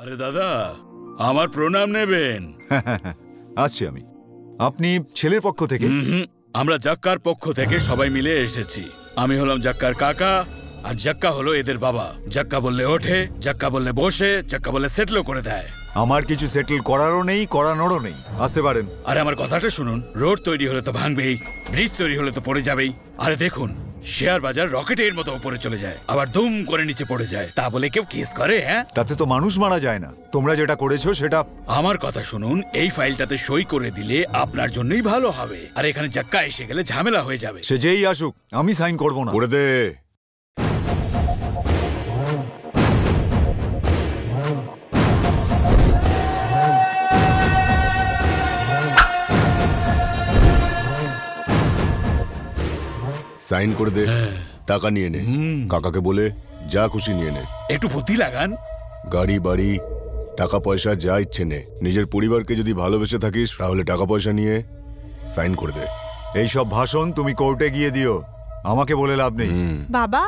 আরে দাদা, আমার প্রণাম নেবেন। আসছি আমি। আপনি ছেলের পক্ষ থেকে? আমরা জাক্কার পক্ষ থেকে সবাই মিলে এসেছি। আমি হলাম জাক্কার কাকা, আর জাক্কা হলো এদের বাবা। জাক্কা বললে ওঠে, জাক্কা বললে বসে, জাক্কা বললে সেটলও করে দেয়। আমার কিছু সেটেল করারও নেই, করানোরও নেই। আসতে পারেন। আরে আমার কথাটা শুনুন, রোড তৈরি হলে তো ভাঙবেই, ব্রিজ তৈরি হলে তো পড়ে যাবেই। আরে দেখুন, শেয়ার বাজার রকেটের মতো উপরে চলে যায়, আবার দুম করে নিচে পড়ে যায়। তা বলে কেউ কেস করে? হ্যাঁ, তাতে তো মানুষ মারা যায় না। তোমরা যেটা করেছো সেটা... আমার কথা শুনুন, এই ফাইলটাতে সই করে দিলে আপনার জন্যই ভালো হবে। আর এখানে জাক্কা এসে গেলে ঝামেলা হয়ে যাবে। সে যেই আসুক, আমি সাইন করব না। করে দে। সাইন করে দে। টাকা নিয়ে নে। কাকাকে বলে যা খুশি নিয়ে নে। একটু বুদ্ধি লাগান। গাড়ি বাড়ি টাকা পয়সা যা ইচ্ছে নে। নিজের পরিবারকে যদি ভালোবেসে থাকিস তাহলে টাকা পয়সা নিয়ে সাইন করে দে। এইসব ভাষণ তুমি কোর্টে গিয়ে দিও, আমাকে বলে লাভ নেই। বাবা,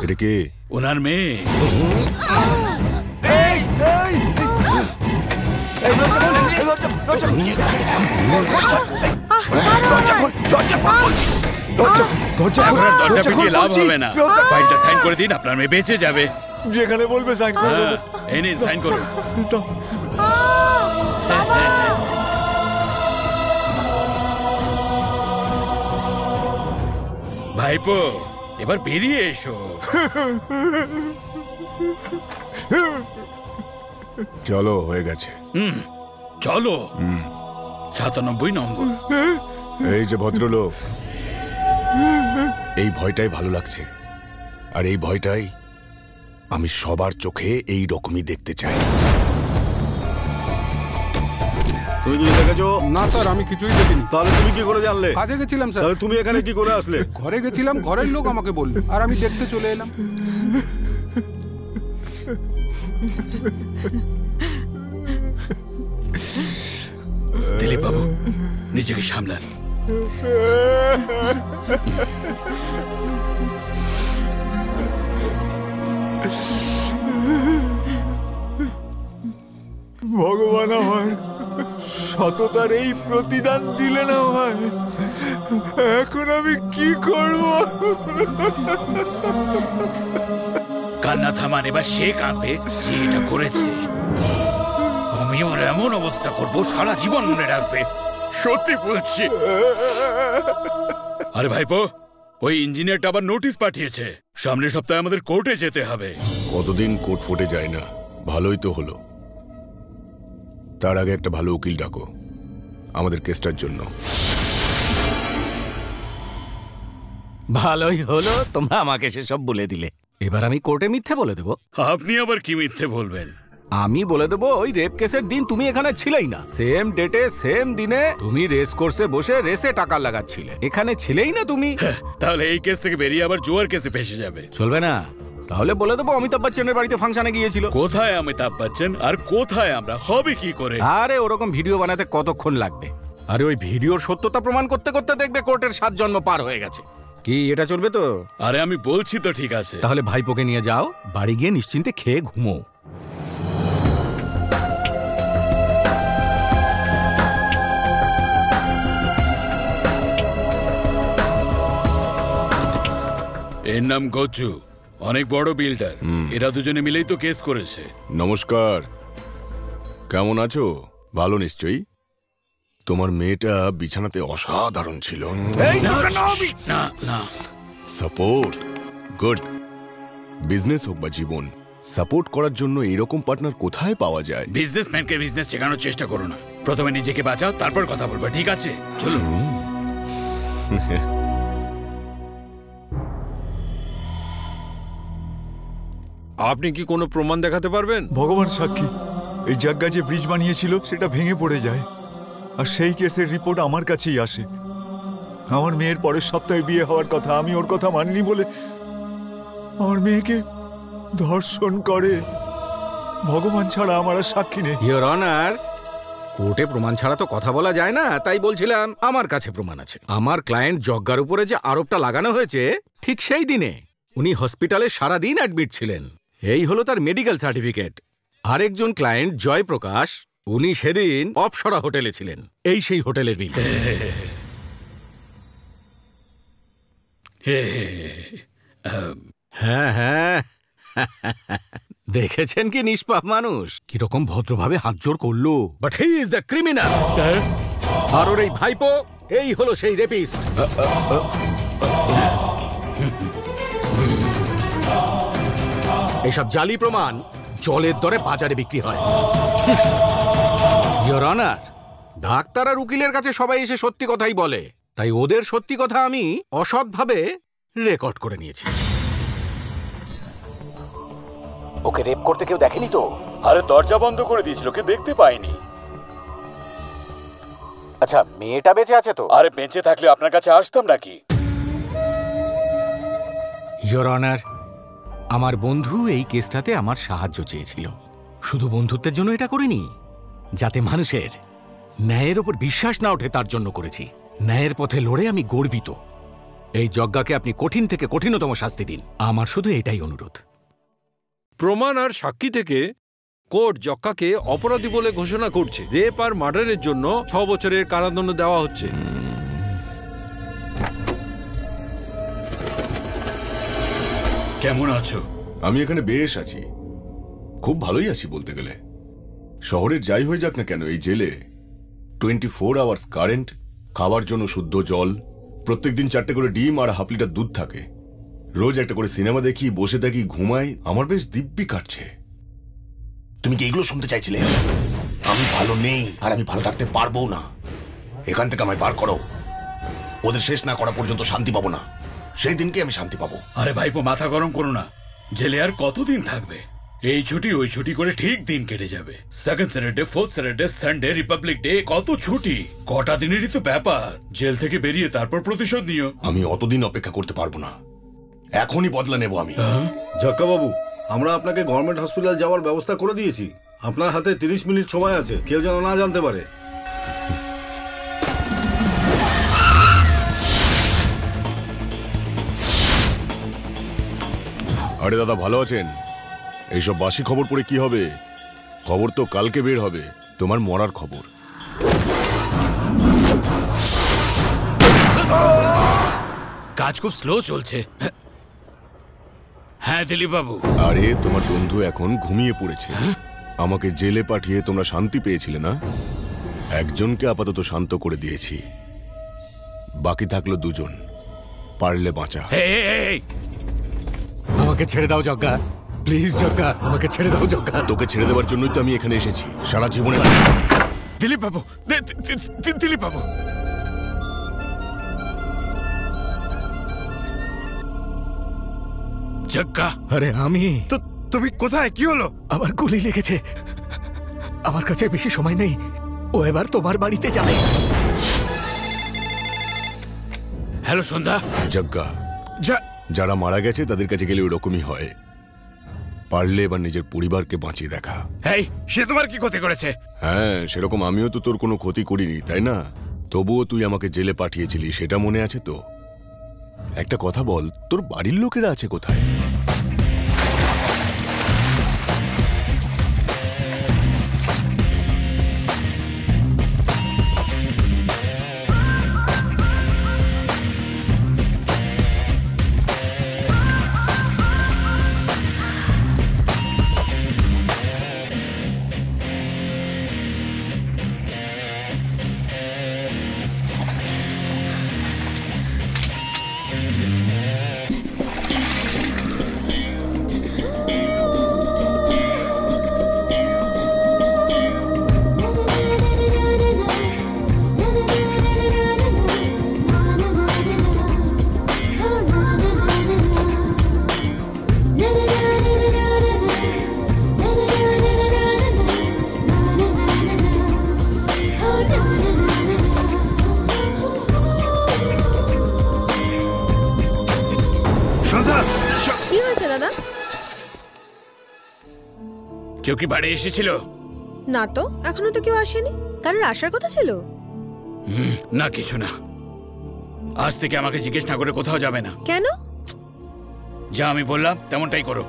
এটা কে? ওনার মেয়ে। দরজা পিটিয়ে লাভ হবে না, ফাইলটা সাইন করে দিন, আপনার মেয়ে বেঁচে যাবে। যেখানে বলবে সাইন করে দেব। এই নিন, সাইন করুন। ভাইপো, এবার বেরিয়ে এসো। চলো, হয়ে গেছে। চলো। 97 নম্বর। এই যে ভদ্রলোক, এই ভয়টাই ভালো লাগছে, আর এই ভয়টাই আমি সবার চোখে এই রকমই দেখতে চাই। তুমি কি দেখেছো? না স্যার, আমি কিছুই দেখিনি। তাহলে তুমি কি করে জানলে? কাজে গেছিলাম স্যার। তাহলে তুমি এখানে কি করে আসলে? ঘরে গেছিলাম, ঘরের লোক আমাকে বলল, আর আমি দেখতে চলে এলাম। দিলীপ বাবু, নিজেকে সামলান। ভগবান আমার সততার এই প্রতিদান দিলেন আমায়, এখন আমি কি করব? কান্না থামান, এবার সে কাঁদবে যে এটা করেছে। আমি ওর এমন অবস্থা করবো সারা জীবন মনে রাখবে, সত্যি বলছি। আরে ভাইপো, ওই ইঞ্জিনিয়ারটা আবার নোটিশ পাঠিয়েছে, সামনের সপ্তাহে আমাদের কোর্টে যেতে হবে। কতদিন কোর্ট ফুটে যায় না, ভালোই তো হলো। তার আগে একটা ভালো উকিল ডাকো আমাদের কেসটার জন্য। ভালোই হলো তোমরা আমাকে সেসব বলে দিলে। এবার আমি কোর্টে মিথ্যে বলে দেবো। আপনি আবার কি মিথ্যে বলবেন? আমি বলে দেবো ওই রেপ কেসের দিন তুমি এখানে ছিলেই না। সেম ডেটে সেম দিনে তুমি রেস কোর্সে বসে রেসে টাকা লাগাচ্ছিলে, এখানে ছিলেই না তুমি। তাহলে এই কেস থেকে বেরিয়ে আবার জুয়ার কেসে ফেসে যাবে। চলবে না। তাহলে বলে দেবো অমিতাভ বচ্চনের বাড়িতে ফাংশনে গিয়েছিল। কোথায় অমিতাভ বচ্চন আর কোথায় আমরা? হবে কি করে? আরে ওরকম ভিডিও বানাতে কতক্ষণ লাগবে? আরে ওই ভিডিওর সত্যতা প্রমাণ করতে করতে দেখবে কোর্টের 7 জন্ম পার হয়ে গেছে। কি এটা চলবে তো? আরে আমি বলছি তো, ঠিক আছে। তাহলে ভাইপোকে নিয়ে যাও, বাড়ি গিয়ে নিশ্চিন্তে খেয়ে ঘুমো। এর নাম গজ্জু, অনেক বড় বিল্ডার। এরা দুজনে মিলেই তো কেস করেছে। নমস্কার, কেমন আছো? ভালো নিশ্চয়ই। তোমার মেয়েটা বিছানাতে অসাধারণ ছিল। না না, সাপোর্ট গুড। বিজনেস হোক বা জীবন, সাপোর্ট করার জন্য এইরকম পার্টনার কোথায় পাওয়া যায়? বিজনেসম্যানকে বিজনেস শেখানোর চেষ্টা করো না। প্রথমে নিজেকে বাঁচাও, তারপর কথা বলবো, ঠিক আছে? চলুন। আপনি কি কোনো প্রমাণ দেখাতে পারবেন? ভগবান সাক্ষী, এই জায়গা যে ব্রিজ বানিয়েছিল সেটা ভেঙে পড়ে যায়, আর সেই কেসের রিপোর্ট আমার কাছেই আসে। আমার মেয়ের পরের সপ্তাহে বিয়ে হওয়ার কথা, আমি ওর কথা মানিনি বলে আমার মেয়েকে ধর্ষণ করে। ভগবান ছাড়া আমার আর সাক্ষী নেই। ইওর অনার, কোর্টে প্রমাণ ছাড়া তো কথা বলা যায় না, তাই বলছিলাম আমার কাছে প্রমাণ আছে। আমার ক্লায়েন্ট যজ্ঞার উপরে যে আরোপটা লাগানো হয়েছে, ঠিক সেই দিনে উনি হসপিটালে সারাদিন অ্যাডমিট ছিলেন। এই হলো তার মেডিকেল সার্টিফিকেট। আরেকজন ক্লায়েন্ট জয়প্রকাশ, উনি সেদিন অপসরা হোটেলে ছিলেন। এই সেই হোটেলের বিল। হ্যাঁ হ্যাঁ, দেখেছেন কি নিষ্পাপ মানুষ কিরকম ভদ্রভাবে হাত জোড় করলো। But he is the criminal. আর ওর এই ভাইপো এই হলো সেই রেপিস্ট। এইসব জালি প্রমাণ জলের দরে বাজারে বিক্রি হয়। ইয়োর অনার, ডাক্তার আর উকিলের কাছে সবাই এসে সত্যি কথাই বলে, তাই ওদের সত্যি কথা আমি অসৎভাবে রেকর্ড করে নিয়েছি। ওকে রেপ করতে কেউ দেখেনি তো? আরে দরজা বন্ধ করে দিয়েছিল, কেউ দেখতে পাইনি। আচ্ছা, মেয়েটা বেঁচে আছে তো? আরে বেঁচে থাকলে আপনার কাছে আসতাম নাকি? ইয়োর অনার, আমার বন্ধু এই কেসটাতে আমার সাহায্য চেয়েছিল। শুধু বন্ধুত্বের জন্য এটা করিনি, যাতে মানুষের ন্যায়ের ওপর বিশ্বাস না ওঠে তার জন্য করেছি। ন্যায়ের পথে লড়ে আমি গর্বিত। এই যজ্ঞাকে আপনি কঠিন থেকে কঠিনতম শাস্তি দিন, আমার শুধু এটাই অনুরোধ। প্রমাণ আর সাক্ষী থেকে কোর্ট যক্কাকে অপরাধী বলে ঘোষণা করছে। রেপ আর মার্ডারের জন্য 6 বছরের কারাদণ্ড দেওয়া হচ্ছে। কেমন আছো? আমি এখানে বেশ আছি, খুব ভালোই আছি বলতে গেলে। শহরের যাই হয়ে যাক না কেন, এই জেলে 24 আওয়ার্স কারেন্ট, খাবার জন্য শুদ্ধ জল, প্রত্যেকদিন 4টে করে ডিম আর হাফ লিটার দুধ থাকে। রোজ একটা করে সিনেমা দেখি, বসে থাকি, ঘুমাই, আমার বেশ দিব্যি কাটছে। তুমি কি এগুলো শুনতে চাইছিলে? আমি ভালো নেই আর আমি ভালো থাকতে পারবো না। এখান থেকে আমায় বার করো। ওদের শেষ না করা পর্যন্ত শান্তি পাবো না। সেই দিনকে আমি শান্তি পাবো। আরে ভাইপো, মাথা গরম করো না। জেলে আর কতদিন থাকবে? এই ছুটি ওই ছুটি করে ঠিক দিন কেটে যাবে। Second Saturday, fourth Saturday, Sunday, Republic day, কত ছুটি। কটা দিনেরই তো ব্যাপার। জেল থেকে বেরিয়ে তারপর প্রতিশোধ নিও। আমি অতদিন অপেক্ষা করতে পারবো না, এখনই বদলা নেব আমি। ঝক্কা বাবু, আমরা আপনাকে গভর্নমেন্ট হসপিটাল যাওয়ার ব্যবস্থা করে দিয়েছি। আপনার হাতে 30 মিনিট সময় আছে, কেউ যেন না জানতে পারে। আরে দাদা, ভালো আছেন? এইসব বাসি খবর পড়ে কি হবে? খবর তো কালকে বের হবে, তোমার মরার খবর। কাজ খুব স্লো চলছে। হ্যাঁ দিলীপ বাবু। আরে তোমার বন্ধু এখন ঘুমিয়ে পড়েছে। আমাকে জেলে পাঠিয়ে তোমরা শান্তি পেয়েছিলে না? একজনকে আপাতত শান্ত করে দিয়েছি, বাকি থাকলো 2 জন। পারলে বাঁচা। আমাকে ছেড়ে দাও যজ্ঞা, প্লিজ যজ্ঞা, আমাকে ছেড়ে দাও যজ্ঞা। তোকে ছেড়ে দেওয়ার জন্যই তো আমি এখানে এসেছি। সারা জীবনে দিলীপ বাবু, দিলীপ বাবু। যজ্ঞা, আরে আমি তো তুমি কোথায়? কি হলো? আমার গুলি লেগেছে, আমার কাছে বেশি সময় নেই। ও এবার তোমার বাড়িতে যাবে। হ্যালো সন্ধ্যা। যজ্ঞা, যারা মারা গেছে তাদের কাছে গেলে ওরকমই হয়। পারলে এবার নিজের পরিবারকে বাঁচিয়ে দেখা। এই, সে তোমার কি ক্ষতি করেছে? হ্যাঁ, সেরকম আমিও তো তোর কোনো ক্ষতি করিনি, তাই না? তবুও তুই আমাকে জেলে পাঠিয়েছিলি, সেটা মনে আছে তো? একটা কথা বল, তোর বাড়ির লোকেরা আছে কোথায়? কি হয়েছে দাদা? কেউ কি বাড়ি এসেছিল? না তো, এখনো তো কেউ আসেনি। কারোর আসার কথা ছিল? না, কিছু না। আজ থেকে আমাকে জিজ্ঞেস না করে কোথাও যাবে না। কেন? যা আমি বললাম তেমনটাই করো।